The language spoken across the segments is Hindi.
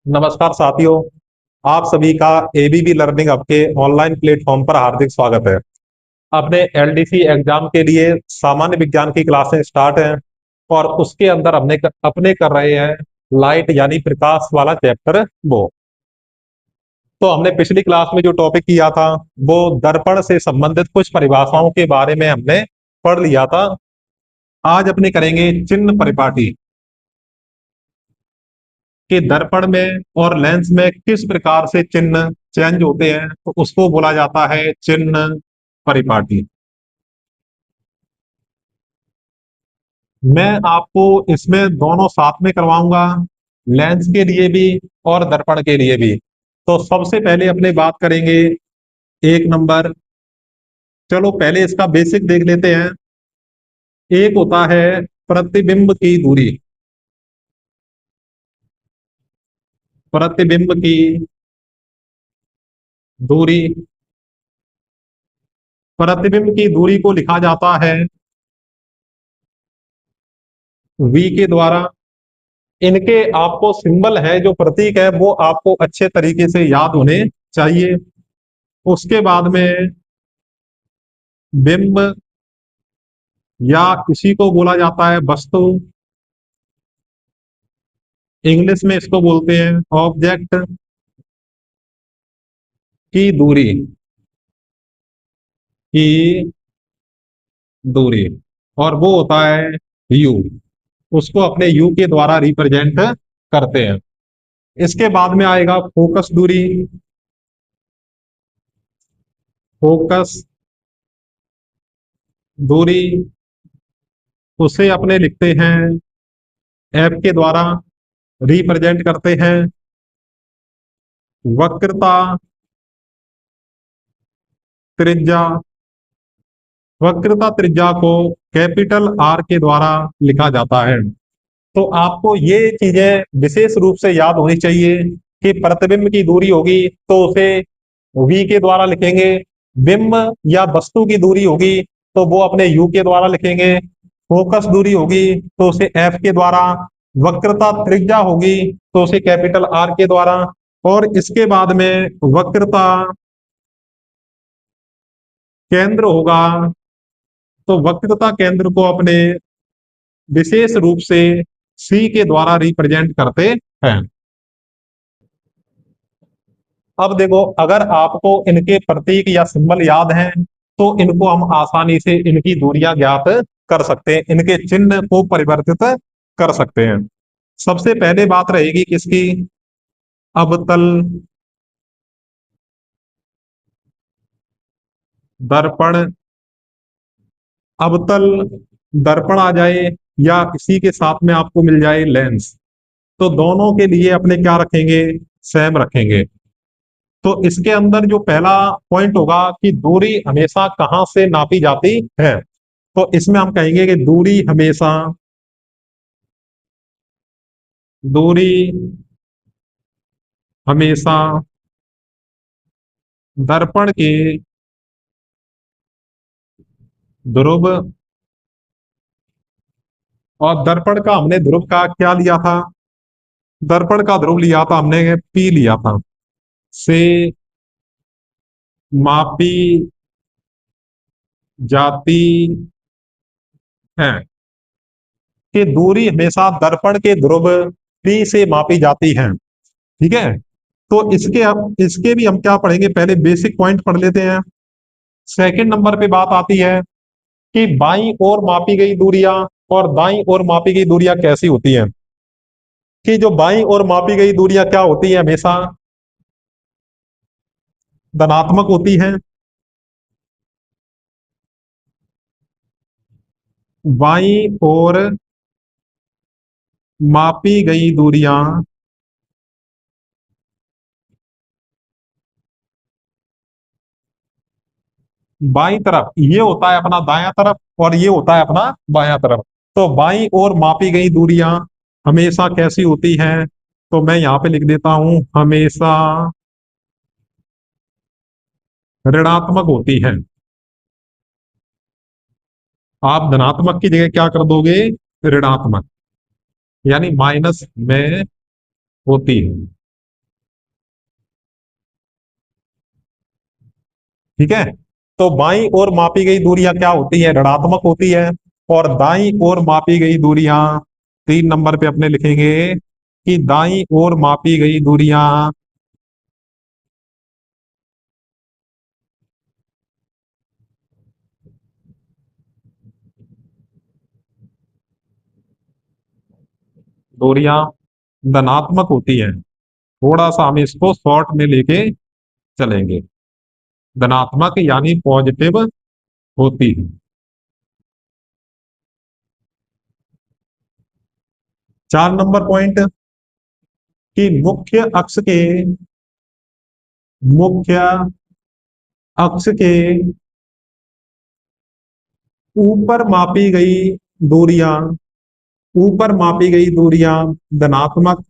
नमस्कार साथियों। आप सभी का एबीबी लर्निंग हब के ऑनलाइन प्लेटफॉर्म पर हार्दिक स्वागत है। अपने एलडीसी एग्जाम के लिए सामान्य विज्ञान की क्लासें स्टार्ट हैं और उसके अंदर अपने कर रहे हैं लाइट यानी प्रकाश वाला चैप्टर। वो तो हमने पिछली क्लास में जो टॉपिक किया था वो दर्पण से संबंधित कुछ परिभाषाओं के बारे में हमने पढ़ लिया था। आज अपने करेंगे चिन्ह परिपाटी कि दर्पण में और लेंस में किस प्रकार से चिन्ह चेंज होते हैं, तो उसको बोला जाता है चिन्ह परिपाटी। मैं आपको इसमें दोनों साथ में करवाऊंगा, लेंस के लिए भी और दर्पण के लिए भी। तो सबसे पहले अपने बात करेंगे एक नंबर। चलो पहले इसका बेसिक देख लेते हैं। एक होता है प्रतिबिंब की दूरी। प्रतिबिंब की दूरी, प्रतिबिंब की दूरी को लिखा जाता है v के द्वारा। इनके आपको सिंबल है, जो प्रतीक है वो आपको अच्छे तरीके से याद होने चाहिए। उसके बाद में बिंब या इसी को बोला जाता है वस्तु, इंग्लिश में इसको बोलते हैं ऑब्जेक्ट की दूरी। की दूरी और वो होता है यू। उसको अपने यू के द्वारा रिप्रेजेंट करते हैं। इसके बाद में आएगा फोकस दूरी। फोकस दूरी उसे अपने लिखते हैं एफ के द्वारा, रिप्रेजेंट करते हैं वक्रता त्रिज्या। वक्रता त्रिज्या को कैपिटल आर के द्वारा लिखा जाता है। तो आपको ये चीजें विशेष रूप से याद होनी चाहिए कि प्रतिबिंब की दूरी होगी तो उसे वी के द्वारा लिखेंगे। बिंब या वस्तु की दूरी होगी तो वो अपने यू के द्वारा लिखेंगे। फोकस दूरी होगी तो उसे एफ के द्वारा। वक्रता त्रिज्या होगी तो उसे कैपिटल आर के द्वारा। और इसके बाद में वक्रता केंद्र होगा तो वक्रता केंद्र को अपने विशेष रूप से सी के द्वारा रिप्रेजेंट करते हैं। अब देखो, अगर आपको इनके प्रतीक या सिंबल याद हैं तो इनको हम आसानी से इनकी दूरियां ज्ञात कर सकते हैं, इनके चिन्ह को परिवर्तित कर सकते हैं। सबसे पहले बात रहेगी किसकी? अवतल दर्पण। अवतल दर्पण आ जाए या इसी के साथ में आपको मिल जाए लेंस, तो दोनों के लिए अपने क्या रखेंगे? सेम रखेंगे। तो इसके अंदर जो पहला पॉइंट होगा कि दूरी हमेशा कहां से नापी जाती है, तो इसमें हम कहेंगे कि दूरी हमेशा दर्पण के ध्रुव, और दर्पण का हमने ध्रुव का क्या लिया था? दर्पण का ध्रुव लिया था हमने पी लिया था, से मापी जाती है। कि दूरी हमेशा दर्पण के ध्रुव पी से मापी जाती है। ठीक है। तो इसके भी हम क्या पढ़ेंगे, पहले बेसिक पॉइंट पढ़ लेते हैं। सेकंड नंबर पे बात आती है कि बाईं ओर मापी गई दूरियां और दाईं ओर मापी गई दूरियां कैसी होती हैं। कि जो बाईं ओर मापी गई दूरियां क्या होती है? हमेशा धनात्मक होती हैं। बाईं ओर मापी गई दूरियां बाईं तरफ, ये होता है अपना दायां तरफ और ये होता है अपना बायां तरफ। तो बाईं ओर मापी गई दूरियां हमेशा कैसी होती हैं? तो मैं यहां पे लिख देता हूं हमेशा ऋणात्मक होती है। आप धनात्मक की जगह क्या कर दोगे? ऋणात्मक, यानी माइनस में होती है। ठीक है। तो बाईं ओर मापी गई दूरियां क्या होती है, ऋणात्मक होती है। और दाईं ओर मापी गई दूरियां, 3 नंबर पे अपने लिखेंगे कि दाईं ओर मापी गई दूरियां दूरियां धनात्मक होती हैं। थोड़ा सा हम इसको शॉर्ट में लेके चलेंगे, धनात्मक यानी पॉजिटिव होती है। 4 नंबर पॉइंट कि मुख्य अक्ष के ऊपर मापी गई दूरियां ऊपर मापी गई दूरियां धनात्मक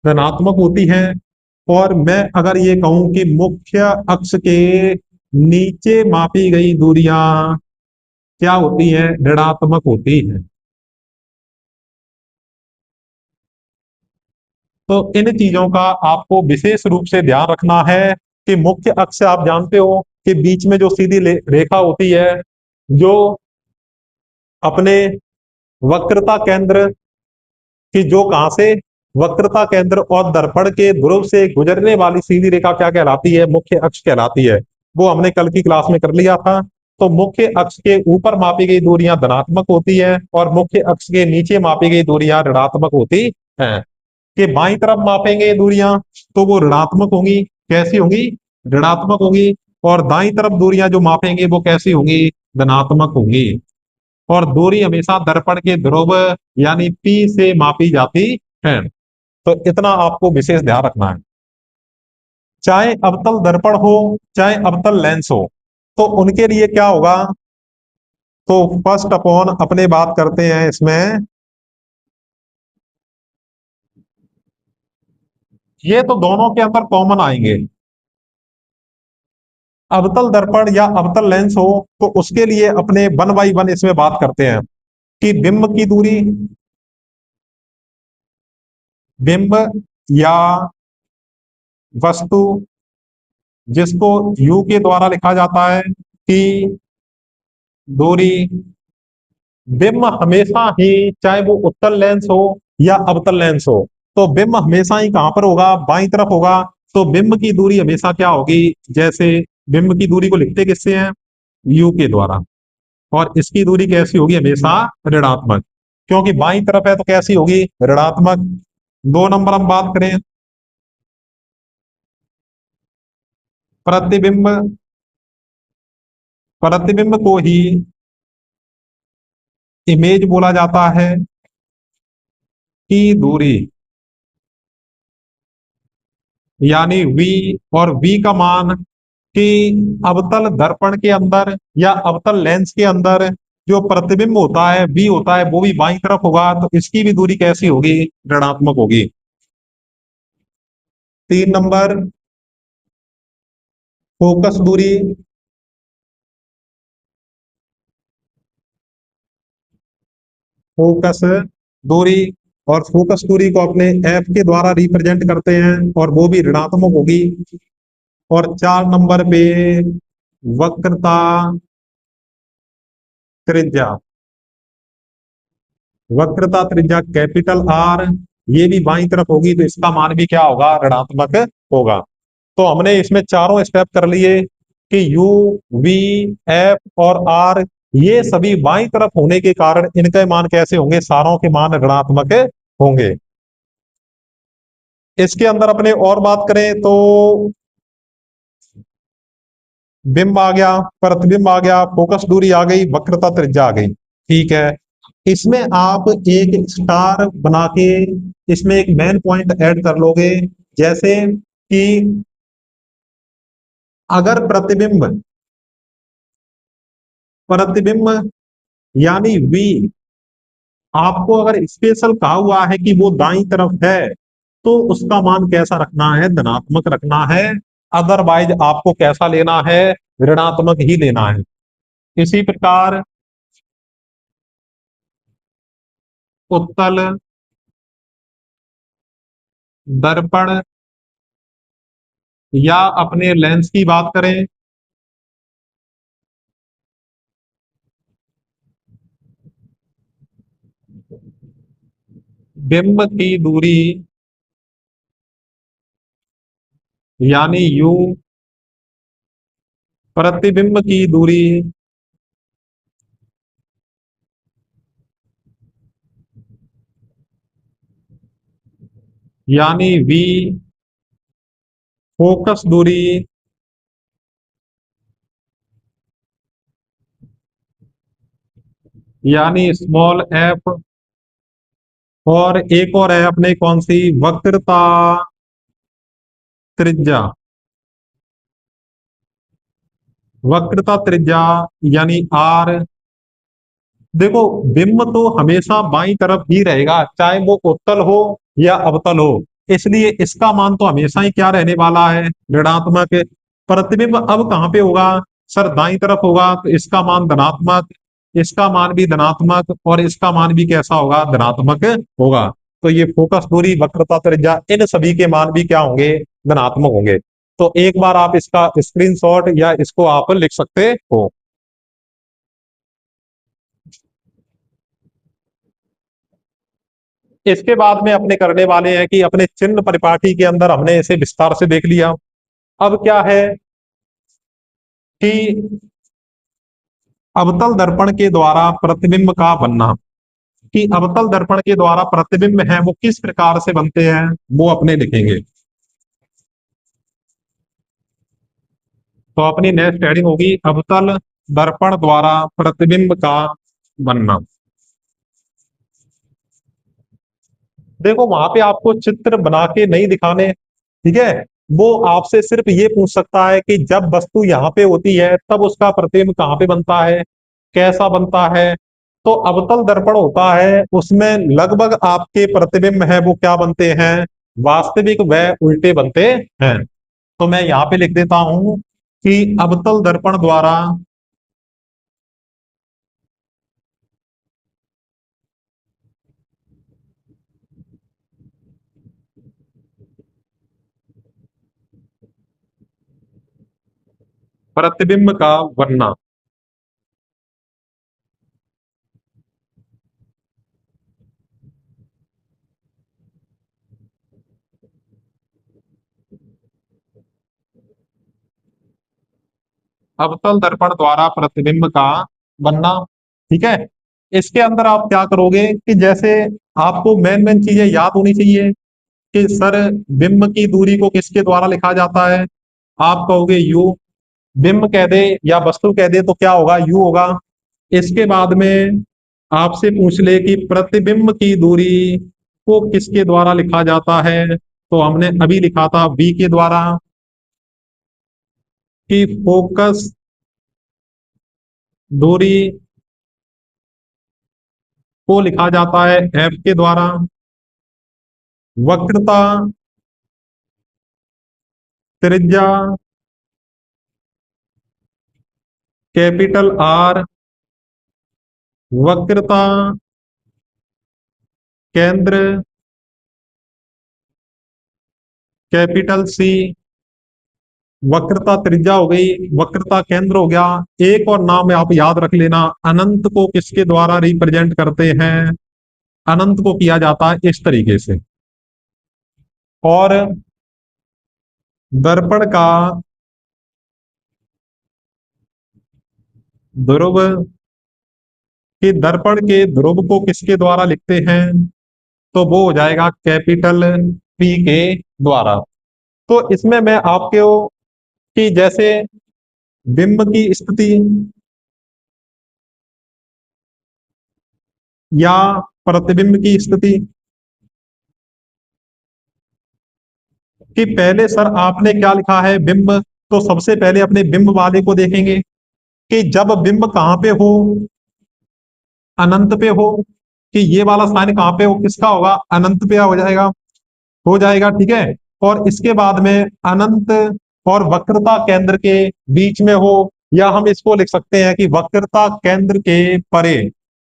धनात्मक होती हैं। और मैं अगर ये कहूं कि मुख्य अक्ष के नीचे मापी गई दूरियां क्या होती हैं, ऋणात्मक होती हैं। तो इन चीजों का आपको विशेष रूप से ध्यान रखना है कि मुख्य अक्ष आप जानते हो कि बीच में जो सीधी रेखा होती है, जो अपने वक्रता केंद्र कि जो कहां से, वक्रता केंद्र और दर्पण के ध्रुव से गुजरने वाली सीधी रेखा क्या कहलाती है, मुख्य अक्ष कहलाती है। वो हमने कल की क्लास में कर लिया था। तो मुख्य अक्ष के ऊपर मापी गई दूरियां धनात्मक होती है और मुख्य अक्ष के नीचे मापी गई दूरियां ऋणात्मक होती हैं। कि बाईं तरफ मापेंगे दूरियां तो वो ऋणात्मक होंगी। कैसी होंगी, ऋणात्मक होंगी। और दाईं तरफ दूरियां जो मापेंगे वो कैसी होंगी, धनात्मक होंगी। और दूरी हमेशा दर्पण के ध्रुव यानी पी से मापी जाती है। तो इतना आपको विशेष ध्यान रखना है। चाहे अवतल दर्पण हो, चाहे अवतल लेंस हो, तो उनके लिए क्या होगा। तो फर्स्ट अपॉन अपने बात करते हैं इसमें, ये तो दोनों के अंदर कॉमन आएंगे। अवतल दर्पण या अवतल लेंस हो तो उसके लिए अपने 1 बाई 1 इसमें बात करते हैं कि बिंब या वस्तु जिसको यू के द्वारा लिखा जाता है कि दूरी, बिंब हमेशा ही चाहे वो उत्तल लेंस हो या अवतल लेंस हो, तो बिंब हमेशा ही कहां पर होगा, बाईं तरफ होगा। तो बिंब की दूरी हमेशा क्या होगी, जैसे बिंब की दूरी को लिखते किससे हैं, यू के द्वारा। और इसकी दूरी कैसी होगी, हमेशा ऋणात्मक, क्योंकि बाईं तरफ है तो कैसी होगी, ऋणात्मक। 2 नंबर हम बात करें, प्रतिबिंब प्रतिबिंब को ही इमेज बोला जाता है की दूरी, यानी वी। और वी का मान कि अवतल दर्पण के अंदर या अवतल लेंस के अंदर जो प्रतिबिंब होता है वी होता है वो भी बाईं तरफ होगा, तो इसकी भी दूरी कैसी होगी, ऋणात्मक होगी। 3 नंबर, फोकस दूरी। फोकस दूरी, और फोकस दूरी को अपने एफ के द्वारा रिप्रेजेंट करते हैं और वो भी ऋणात्मक होगी। और 4 नंबर पे वक्रता त्रिज्या, वक्रता त्रिज्या कैपिटल आर, ये भी बाईं तरफ होगी तो इसका मान भी क्या होगा, ऋणात्मक होगा। तो हमने इसमें चारों स्टेप कर लिए कि यू, वी, एफ और आर ये सभी बाईं तरफ होने के कारण इनके मान कैसे होंगे, सारों के मान ऋणात्मक होंगे। इसके अंदर अपने और बात करें तो बिंब आ गया, प्रतिबिंब आ गया, फोकस दूरी आ गई, वक्रता त्रिज्या आ गई। ठीक है। इसमें आप एक स्टार बना के इसमें एक मेन पॉइंट ऐड कर लोगे, जैसे कि अगर प्रतिबिंब प्रतिबिंब यानी वी आपको अगर स्पेशल कहा हुआ है कि वो दाईं तरफ है, तो उसका मान कैसा रखना है, धनात्मक रखना है। अदरवाइज आपको कैसा लेना है, ऋणात्मक ही लेना है। इसी प्रकार उत्तल दर्पण या अपने लेंस की बात करें, बिंब की दूरी यानी यू, प्रतिबिंब की दूरी यानी वी, फोकस दूरी यानी स्मॉल एफ, और एक और है अपने कौन सी, वक्रता त्रिज्या, वक्रता त्रिज्या यानी आर। देखो, बिंब तो हमेशा बाईं तरफ ही रहेगा, चाहे वो उत्तल हो या अवतल हो, इसलिए इसका मान तो हमेशा ही क्या रहने वाला है, ऋणात्मक। प्रतिबिंब अब कहाँ पे होगा, सर दाईं तरफ होगा, तो इसका मान धनात्मक, इसका मान भी धनात्मक, और इसका मान भी कैसा होगा, धनात्मक होगा। तो ये फोकस दूरी, वक्रता त्रिज्या, इन सभी के मान भी क्या होंगे, धनात्मक होंगे। तो एक बार आप इसका स्क्रीनशॉट या इसको आप लिख सकते हो। इसके बाद में अपने करने वाले हैं कि अपने चिन्ह परिपाटी के अंदर हमने इसे विस्तार से देख लिया। अब क्या है कि अवतल दर्पण के द्वारा प्रतिबिंब का बनना, कि अवतल दर्पण के द्वारा प्रतिबिंब है वो किस प्रकार से बनते हैं, वो अपने लिखेंगे। तो अपनी नेक्स्ट हेडिंग होगी अवतल दर्पण द्वारा प्रतिबिंब का बनना। देखो, वहां पे आपको चित्र बना के नहीं दिखाने, ठीक है, वो आपसे सिर्फ ये पूछ सकता है कि जब वस्तु यहाँ पे होती है तब उसका प्रतिबिंब कहाँ पे बनता है, कैसा बनता है। तो अवतल दर्पण होता है, उसमें लगभग आपके प्रतिबिंब है वो क्या बनते हैं, वास्तविक व उल्टे बनते हैं। तो मैं यहाँ पे लिख देता हूं कि अवतल दर्पण द्वारा प्रतिबिंब का बनना। अवतल दर्पण द्वारा प्रतिबिंब का बनना, ठीक है। इसके अंदर आप क्या करोगे कि जैसे आपको मेन मेन चीजें याद होनी चाहिए कि सर बिंब की दूरी को किसके द्वारा लिखा जाता है, आप कहोगे यू। बिंब कह दे या वस्तु कह दे तो क्या होगा, यू होगा। इसके बाद में आपसे पूछ ले कि प्रतिबिंब की दूरी को किसके द्वारा लिखा जाता है, तो हमने अभी लिखा था वी के द्वारा, कि फोकस दूरी को लिखा जाता है एफ के द्वारा, वक्रता त्रिज्या कैपिटल आर, वक्रता केंद्र कैपिटल सी, वक्रता त्रिज्या हो गई, वक्रता केंद्र हो गया। एक और नाम आप याद रख लेना, अनंत को किसके द्वारा रिप्रेजेंट करते हैं, अनंत को किया जाता है इस तरीके से। और दर्पण का ध्रुव, कि दर्पण के ध्रुव को किसके द्वारा लिखते हैं, तो वो हो जाएगा कैपिटल पी के द्वारा। तो इसमें मैं आपको कि जैसे बिंब की स्थिति या प्रतिबिंब की स्थिति, कि पहले सर आपने क्या लिखा है बिंब, तो सबसे पहले अपने बिंब वाले को देखेंगे कि जब बिंब कहाँ पे हो, अनंत पे हो, कि ये वाला साइन कहाँ पे हो, किसका होगा, अनंत पे हो जाएगा, ठीक है। और इसके बाद में अनंत और वक्रता केंद्र के बीच में हो, या हम इसको लिख सकते हैं कि वक्रता केंद्र के परे।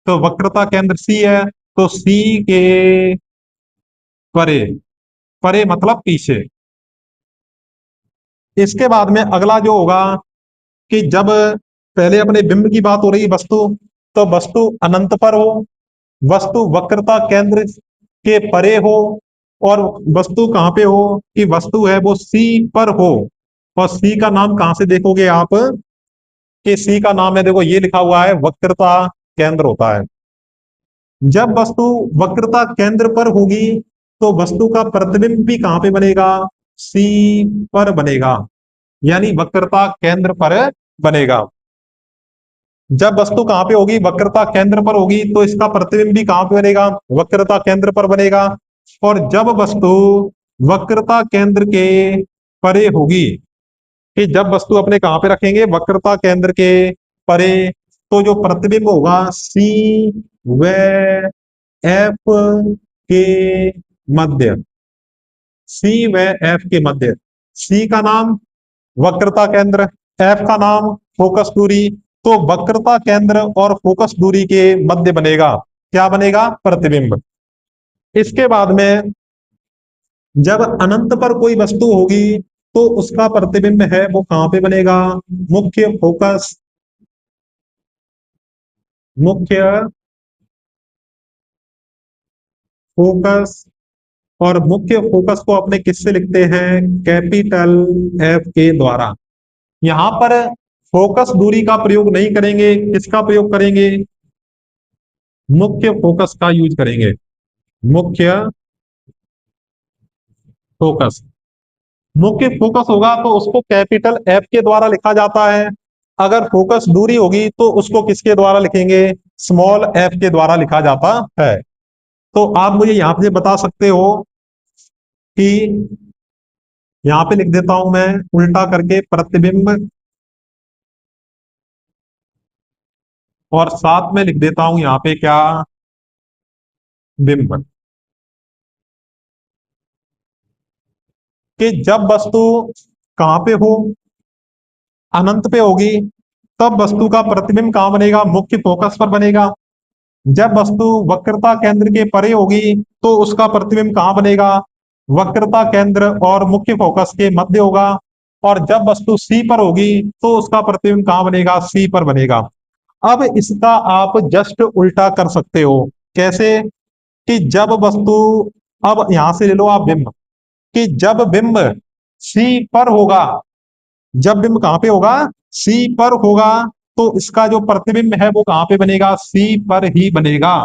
तो वक्रता केंद्र सी है, तो सी के परे, परे मतलब पीछे, इसके बाद में अगला जो होगा कि जब पहले अपने बिंब की बात हो रही है वस्तु, तो वस्तु अनंत पर हो, वस्तु वक्रता केंद्र के परे हो, और वस्तु कहां पे हो कि वस्तु है वो सी पर हो। और सी का नाम कहां से देखोगे आप कि सी का नाम है, देखो ये लिखा हुआ है वक्रता केंद्र होता है। जब वस्तु वक्रता केंद्र पर होगी तो वस्तु का प्रतिबिंब भी कहां पे बनेगा, सी पर बनेगा, यानी वक्रता केंद्र पर बनेगा। जब वस्तु कहां पे होगी, वक्रता केंद्र पर होगी, तो इसका प्रतिबिंब भी कहां पे बनेगा, वक्रता केंद्र पर बनेगा। और जब वस्तु वक्रता केंद्र के परे होगी, कि जब वस्तु अपने कहां पे रखेंगे, वक्रता केंद्र के परे, तो जो प्रतिबिंब होगा सी व एफ के मध्य, सी व एफ के मध्य। सी का नाम वक्रता केंद्र, एफ का नाम फोकस दूरी, तो वक्रता केंद्र और फोकस दूरी के मध्य बनेगा, क्या बनेगा, प्रतिबिंब। इसके बाद में जब अनंत पर कोई वस्तु होगी तो उसका प्रतिबिंब है वो कहां पे बनेगा, मुख्य फोकस, मुख्य फोकस। और मुख्य फोकस को अपने किससे लिखते हैं, कैपिटल एफ के द्वारा। यहां पर फोकस दूरी का प्रयोग नहीं करेंगे, किसका प्रयोग करेंगे, मुख्य फोकस का यूज करेंगे, मुख्य फोकस। मुख्य फोकस होगा तो उसको कैपिटल एफ के द्वारा लिखा जाता है। अगर फोकस दूरी होगी तो उसको किसके द्वारा लिखेंगे, स्मॉल एफ के द्वारा लिखा जाता है। तो आप मुझे यहां पे बता सकते हो कि यहां पे लिख देता हूं मैं उल्टा करके प्रतिबिंब, और साथ में लिख देता हूं यहां पे क्या, बिंब। कि जब वस्तु कहां पे हो, अनंत पे होगी, तब वस्तु का प्रतिबिंब कहां बनेगा, मुख्य फोकस पर बनेगा। जब वस्तु वक्रता केंद्र के परे होगी तो उसका प्रतिबिंब कहां बनेगा, वक्रता केंद्र और मुख्य फोकस के मध्य होगा। और जब वस्तु सी पर होगी तो उसका प्रतिबिंब कहां बनेगा, सी पर बनेगा। अब इसका आप जस्ट उल्टा कर सकते हो, कैसे कि जब वस्तु, अब यहां से ले लो आप बिंब, कि जब बिंब सी पर होगा, जब बिंब कहां पे होगा, सी पर होगा, तो इसका जो प्रतिबिंब है वो कहां पे बनेगा, सी पर ही बनेगा।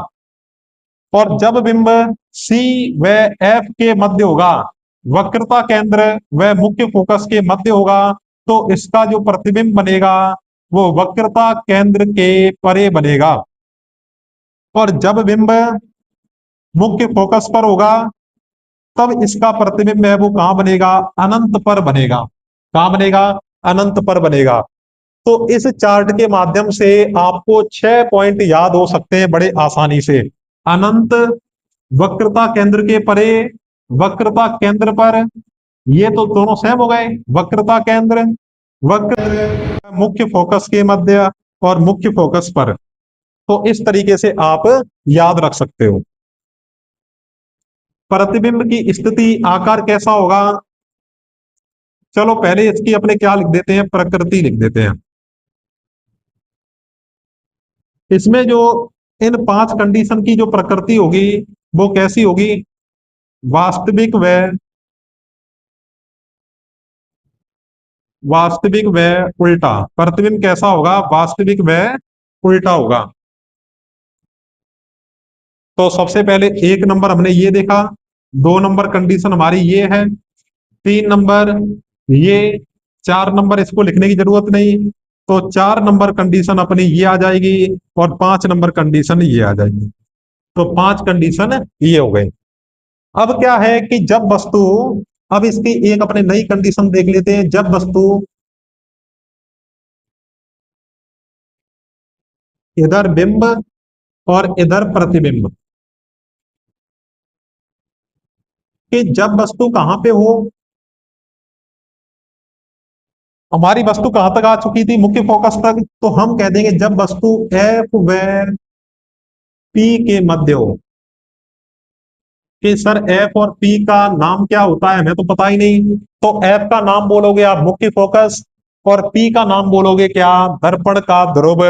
और जब बिंब सी व एफ के मध्य होगा, वक्रता केंद्र व मुख्य फोकस के मध्य होगा, तो इसका जो प्रतिबिंब बनेगा वो वक्रता केंद्र के परे बनेगा। और जब बिंब मुख्य फोकस पर होगा, तब इसका प्रतिबिंब है वो कहां बनेगा, अनंत पर बनेगा। कहां बनेगा, अनंत पर बनेगा। तो इस चार्ट के माध्यम से आपको 6 पॉइंट याद हो सकते हैं बड़े आसानी से। अनंत, वक्रता केंद्र के परे, वक्रता केंद्र पर, ये तो दोनों सेम हो गए, वक्रता केंद्र, वक्र मुख्य फोकस के मध्य, और मुख्य फोकस पर। तो इस तरीके से आप याद रख सकते हो। प्रतिबिंब की स्थिति आकार कैसा होगा, चलो पहले इसकी अपने क्या लिख देते हैं, प्रकृति लिख देते हैं। इसमें जो इन 5 कंडीशन की जो प्रकृति होगी वो कैसी होगी, वास्तविक व, वास्तविक व उल्टा। प्रतिबिंब कैसा होगा, वास्तविक व उल्टा होगा। तो सबसे पहले 1 नंबर हमने ये देखा, 2 नंबर कंडीशन हमारी ये है, 3 नंबर ये, 4 नंबर इसको लिखने की जरूरत नहीं, तो 4 नंबर कंडीशन अपनी ये आ जाएगी, और 5 नंबर कंडीशन ये आ जाएगी। तो 5 कंडीशन ये हो गए। अब क्या है कि जब वस्तु, अब इसकी एक अपने नई कंडीशन देख लेते हैं, जब वस्तु इधर बिंब और इधर प्रतिबिंब, कि जब वस्तु कहां पे हो, हमारी वस्तु कहां तक आ चुकी थी, मुख्य फोकस तक, तो हम कह देंगे जब वस्तु एफ व पी के मध्य हो, कि सर एफ और पी का नाम क्या होता है, हमें तो पता ही नहीं। तो एफ का नाम बोलोगे आप मुख्य फोकस, और पी का नाम बोलोगे क्या, दर्पण का ध्रुव।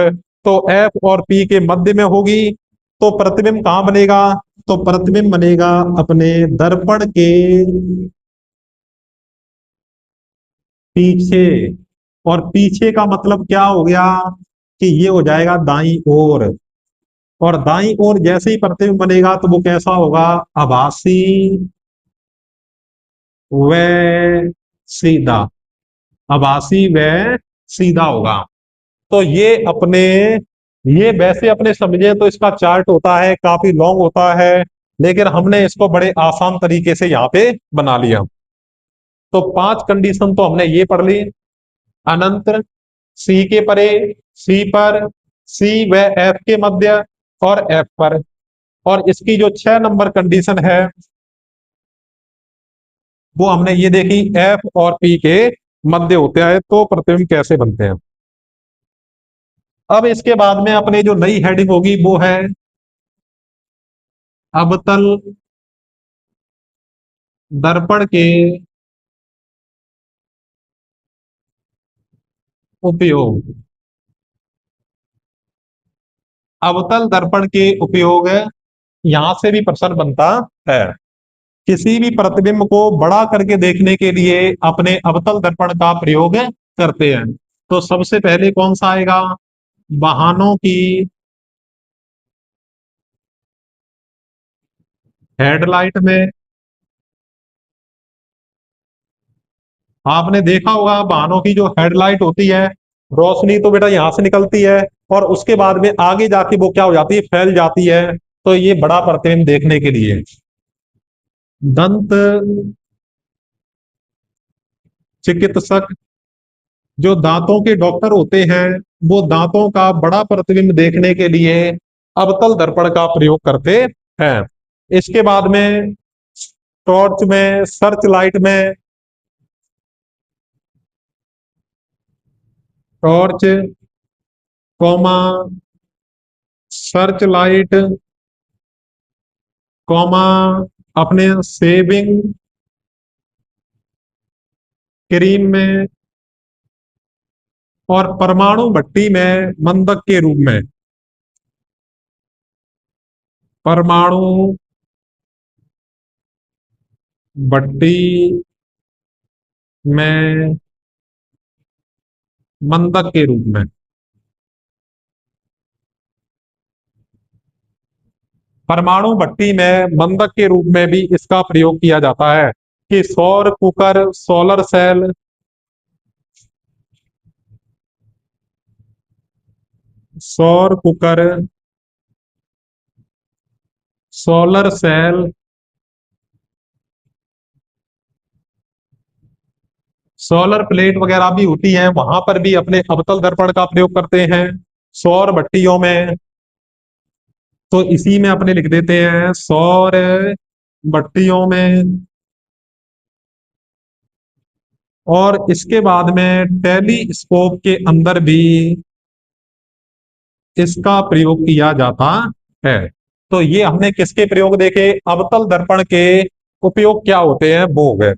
तो एफ और पी के मध्य में होगी, तो प्रतिबिंब कहां बनेगा, तो प्रतिबिंब बनेगा अपने दर्पण के पीछे। और पीछे का मतलब क्या हो गया, कि ये हो जाएगा दाईं ओर। और दाईं ओर जैसे ही प्रतिबिंब बनेगा तो वो कैसा होगा, आभासी व सीधा। आभासी व सीधा होगा। तो ये वैसे अपने समझे तो इसका चार्ट होता है, काफी लॉन्ग होता है, लेकिन हमने इसको बड़े आसान तरीके से यहाँ पे बना लिया। तो 5 कंडीशन तो हमने ये पढ़ ली, अनंत, सी के परे, सी पर, सी व एफ के मध्य, और एफ पर। और इसकी जो 6 नंबर कंडीशन है वो हमने ये देखी, एफ और पी के मध्य होते हैं तो प्रतिबिंब कैसे बनते हैं। अब इसके बाद में अपने जो नई हेडिंग होगी वो है अवतल दर्पण के उपयोग। अवतल दर्पण के उपयोग, यहां से भी प्रश्न बनता है। किसी भी प्रतिबिंब को बड़ा करके देखने के लिए अपने अवतल दर्पण का प्रयोग करते हैं। तो सबसे पहले कौन सा आएगा, वाहनों की हेडलाइट में। आपने देखा होगा वाहनों की जो हेडलाइट होती है, रोशनी तो बेटा यहां से निकलती है, और उसके बाद में आगे जाके वो क्या हो जाती है, फैल जाती है। तो ये बड़ा प्रतिबिंब देखने के लिए दंत चिकित्सक, जो दांतों के डॉक्टर होते हैं, वो दांतों का बड़ा प्रतिबिंब देखने के लिए अवतल दर्पण का प्रयोग करते हैं। इसके बाद में टॉर्च में, सर्च लाइट में, torch comma search light comma अपने सेविंग क्रीम में, और परमाणु भट्टी में मंदक के रूप में। परमाणु भट्टी में मंदक के रूप में। परमाणु भट्टी में मंदक के रूप में भी इसका प्रयोग किया जाता है, कि सौर कुकर, सोलर सेल, सौर cooker, solar cell, solar plate वगैरह भी होती है, वहां पर भी अपने अवतल दर्पण का प्रयोग करते हैं। सौर भट्टियों में, तो इसी में अपने लिख देते हैं सौर भट्टियों में। और इसके बाद में टेलीस्कोप के अंदर भी इसका प्रयोग किया जाता है। तो ये हमने किसके प्रयोग देखे, अवतल दर्पण के उपयोग क्या होते हैं वो हो गए।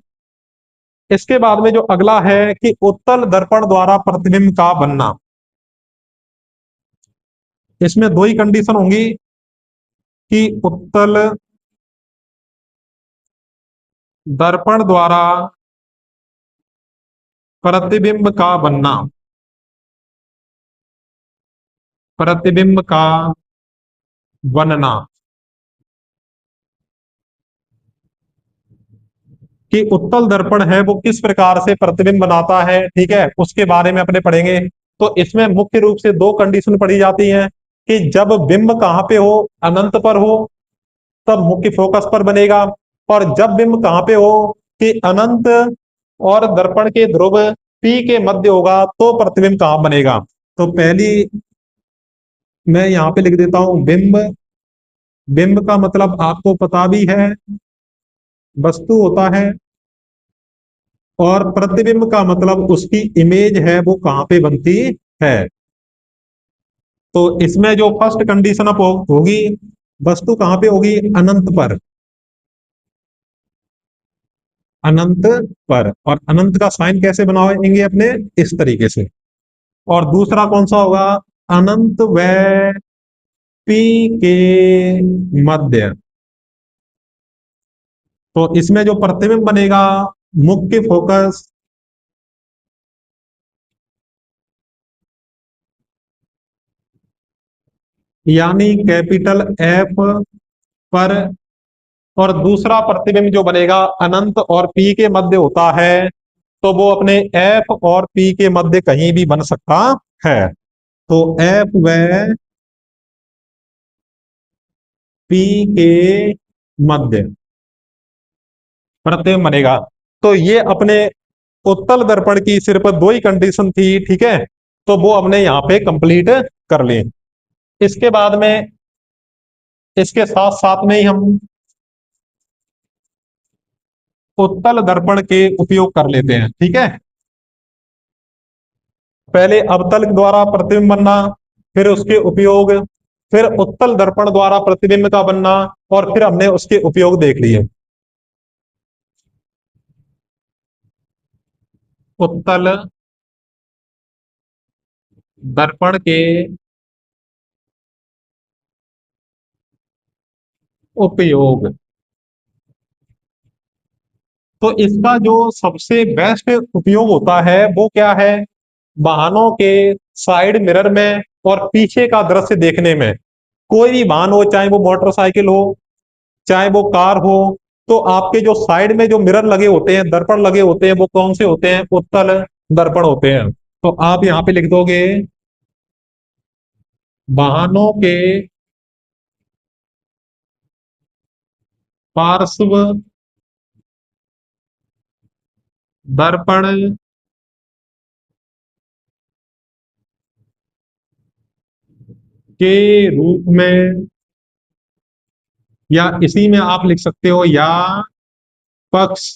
इसके बाद में जो अगला है कि उत्तल दर्पण द्वारा प्रतिबिंब का बनना। इसमें दो ही कंडीशन होंगी, कि उत्तल दर्पण द्वारा प्रतिबिंब का बनना, प्रतिबिंब का बनना, कि उत्तल दर्पण है वो किस प्रकार से प्रतिबिंब बनाता है, ठीक है, उसके बारे में अपने पढ़ेंगे। तो इसमें मुख्य रूप से दो कंडीशन पढ़ी जाती हैं, कि जब बिंब कहां पे हो, अनंत पर हो, तब मुख्य फोकस पर बनेगा। और जब बिंब कहां पे हो, कि अनंत और दर्पण के ध्रुव पी के मध्य होगा, तो प्रतिबिंब कहां बनेगा। तो पहली मैं यहां पे लिख देता हूं बिंब। बिंब का मतलब आपको पता भी है, वस्तु होता है। और प्रतिबिंब का मतलब उसकी इमेज है वो कहां पे बनती है। तो इसमें जो फर्स्ट कंडीशन अप होगी, वस्तु कहां पे होगी, अनंत पर। अनंत पर, और अनंत का साइन कैसे बनाएंगे अपने, इस तरीके से। और दूसरा कौन सा होगा, अनंत व पी के मध्य। तो इसमें जो प्रतिबिंब बनेगा, मुख्य फोकस यानी कैपिटल एफ पर, और दूसरा प्रतिबिंब जो बनेगा अनंत और पी के मध्य होता है, तो वो अपने एफ और पी के मध्य कहीं भी बन सकता है। तो एफ व पी के मध्य प्रतिबिंब बनेगा। तो ये अपने उत्तल दर्पण की सिर्फ दो ही कंडीशन थी, ठीक है, तो वो हमने यहाँ पे कंप्लीट कर ली। इसके बाद में, इसके साथ साथ में ही हम उत्तल दर्पण के उपयोग कर लेते हैं, ठीक है। पहले अवतल द्वारा प्रतिबिंब बनना, फिर उसके उपयोग, फिर उत्तल दर्पण द्वारा प्रतिबिंब का बनना, और फिर हमने उसके उपयोग देख लिए। उत्तल दर्पण के उपयोग, तो इसका जो सबसे बेस्ट उपयोग होता है वो क्या है, वाहनों के साइड मिरर में और पीछे का दृश्य देखने में। कोई भी वाहन हो, चाहे वो मोटरसाइकिल हो, चाहे वो कार हो, तो आपके जो साइड में जो मिरर लगे होते हैं, दर्पण लगे होते हैं, वो कौन से होते हैं, उत्तल दर्पण होते हैं। तो आप यहां पे लिख दोगे, वाहनों के पार्श्व दर्पण के रूप में, या इसी में आप लिख सकते हो, या पक्ष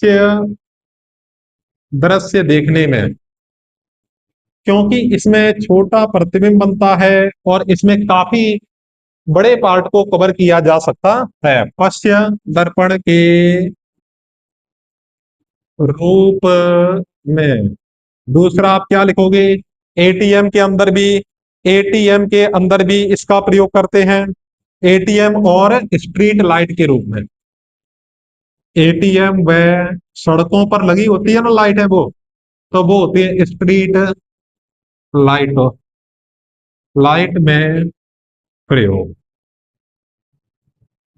दृश्य देखने में, क्योंकि इसमें छोटा प्रतिबिंब बनता है और इसमें काफी बड़े पार्ट को कवर किया जा सकता है। पश्य दर्पण के रूप में। दूसरा आप क्या लिखोगे, एटीएम के अंदर भी, एटीएम के अंदर भी इसका प्रयोग करते हैं, एटीएम और स्ट्रीट लाइट के रूप में। एटीएम व सड़कों पर लगी होती है ना लाइट है वो, तो वो होती है स्ट्रीट लाइट, लाइट में प्रयोग।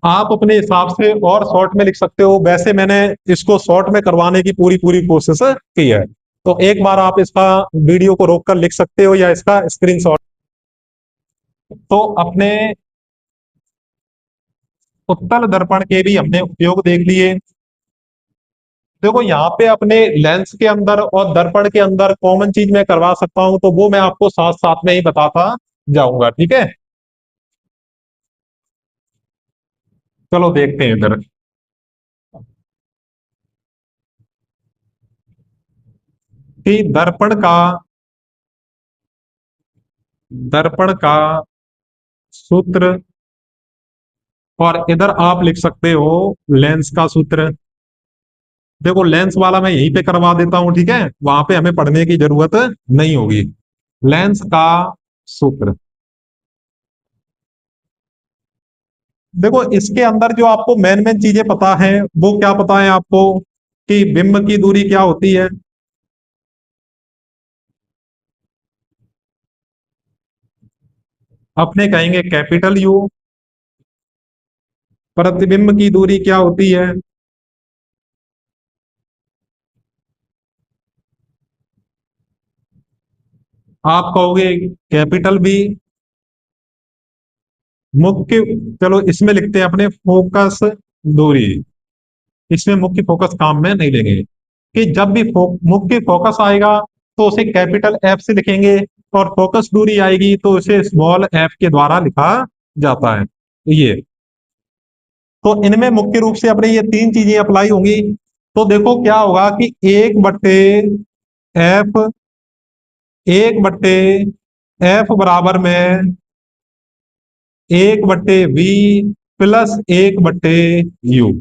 आप अपने हिसाब से और शॉर्ट में लिख सकते हो, वैसे मैंने इसको शॉर्ट में करवाने की पूरी पूरी कोशिश की है। तो एक बार आप इसका वीडियो को रोककर लिख सकते हो, या इसका स्क्रीनशॉट। तो अपने उत्तल दर्पण के भी हमने उपयोग देख लिए। देखो यहाँ पे अपने लेंस के अंदर और दर्पण के अंदर कॉमन चीज मैं करवा सकता हूं, तो वो मैं आपको साथ साथ में ही बताता जाऊंगा, ठीक है। चलो देखते हैं इधर, कि दर्पण का सूत्र, और इधर आप लिख सकते हो लेंस का सूत्र। देखो लेंस वाला मैं यहीं पे करवा देता हूं, ठीक है, वहां पे हमें पढ़ने की जरूरत नहीं होगी। लेंस का सूत्र, देखो इसके अंदर जो आपको मेन मेन चीजें पता है, वो क्या पता है आपको, कि बिंब की दूरी क्या होती है, अपने कहेंगे कैपिटल यू। प्रतिबिंब की दूरी क्या होती है, आप कहोगे कैपिटल बी। मुख्य, चलो इसमें लिखते हैं अपने फोकस दूरी, इसमें मुख्य फोकस काम में नहीं लेंगे, कि जब भी मुख्य फोकस आएगा तो उसे कैपिटल एफ से लिखेंगे, और फोकस दूरी आएगी तो उसे स्मॉल एफ के द्वारा लिखा जाता है। ये, तो इनमें मुख्य रूप से अपने ये तीन चीजें अप्लाई होंगी। तो देखो क्या होगा, कि एफ एक बट्टे एफ बराबर में 1/v प्लस 1/u।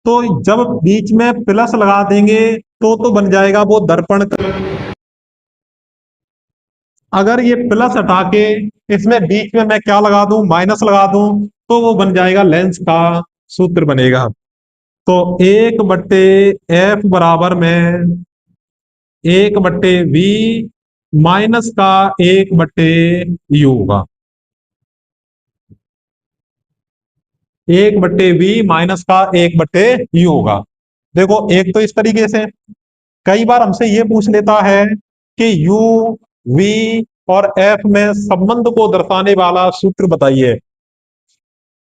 तो जब बीच में प्लस लगा देंगे तो बन जाएगा वो दर्पण का। अगर ये प्लस हटा के इसमें बीच में मैं क्या लगा दूं, माइनस लगा दूं, तो वो बन जाएगा लेंस का सूत्र बनेगा। तो 1/f बराबर में 1/v माइनस का 1/u होगा। 1/v माइनस का 1/u होगा। देखो एक तो इस तरीके से, कई बार हमसे ये पूछ लेता है कि u v और f में संबंध को दर्शाने वाला सूत्र बताइए।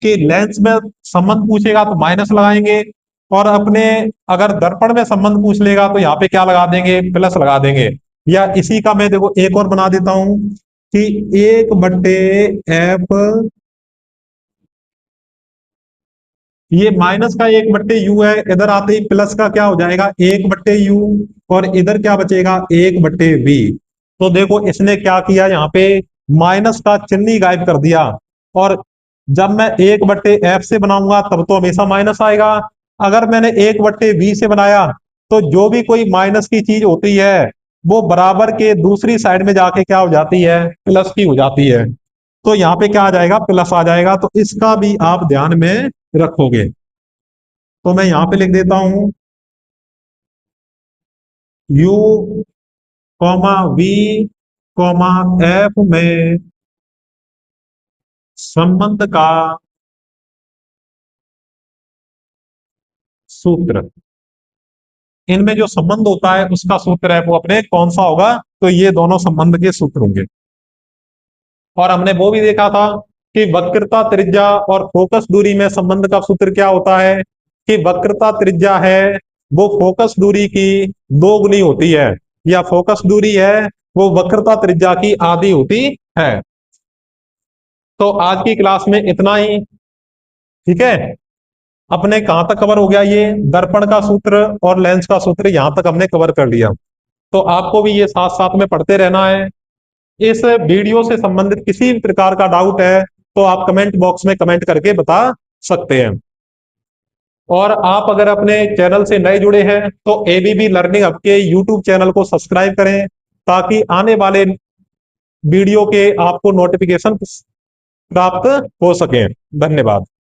कि लेंस में संबंध पूछेगा तो माइनस लगाएंगे, और अपने अगर दर्पण में संबंध पूछ लेगा तो यहाँ पे क्या लगा देंगे, प्लस लगा देंगे। या इसी का मैं देखो एक और बना देता हूं कि 1/f, ये माइनस का 1/u है, इधर आते ही प्लस का क्या हो जाएगा 1/u, और इधर क्या बचेगा 1/v। तो देखो इसने क्या किया, यहाँ पे माइनस का चिन्ह ही गायब कर दिया। और जब मैं 1/f से बनाऊंगा तब तो हमेशा माइनस आएगा। अगर मैंने 1/v से बनाया तो जो भी कोई माइनस की चीज होती है वो बराबर के दूसरी साइड में जाके क्या हो जाती है, प्लस की हो जाती है। तो यहाँ पे क्या आ जाएगा, प्लस आ जाएगा। तो इसका भी आप ध्यान में रखोगे। तो मैं यहां पे लिख देता हूं u comma v comma f में संबंध का सूत्र। इनमें जो संबंध होता है उसका सूत्र है वो अपने कौन सा होगा, तो ये दोनों संबंध के सूत्र होंगे। और हमने वो भी देखा था कि वक्रता त्रिज्या और फोकस दूरी में संबंध का सूत्र क्या होता है, कि वक्रता त्रिज्या है वो फोकस दूरी की 2 गुनी होती है, या फोकस दूरी है वो वक्रता त्रिज्या की आधी होती है। तो आज की क्लास में इतना ही। ठीक है, अपने कहां तक कवर हो गया, ये दर्पण का सूत्र और लेंस का सूत्र यहां तक हमने कवर कर लिया। तो आपको भी ये साथ साथ में पढ़ते रहना है। इस वीडियो से संबंधित किसी भी प्रकार का डाउट है तो आप कमेंट बॉक्स में कमेंट करके बता सकते हैं। और आप अगर अपने चैनल से नए जुड़े हैं तो एबीबी लर्निंग हब के यूट्यूब चैनल को सब्सक्राइब करें, ताकि आने वाले वीडियो के आपको नोटिफिकेशन प्राप्त हो सके। धन्यवाद।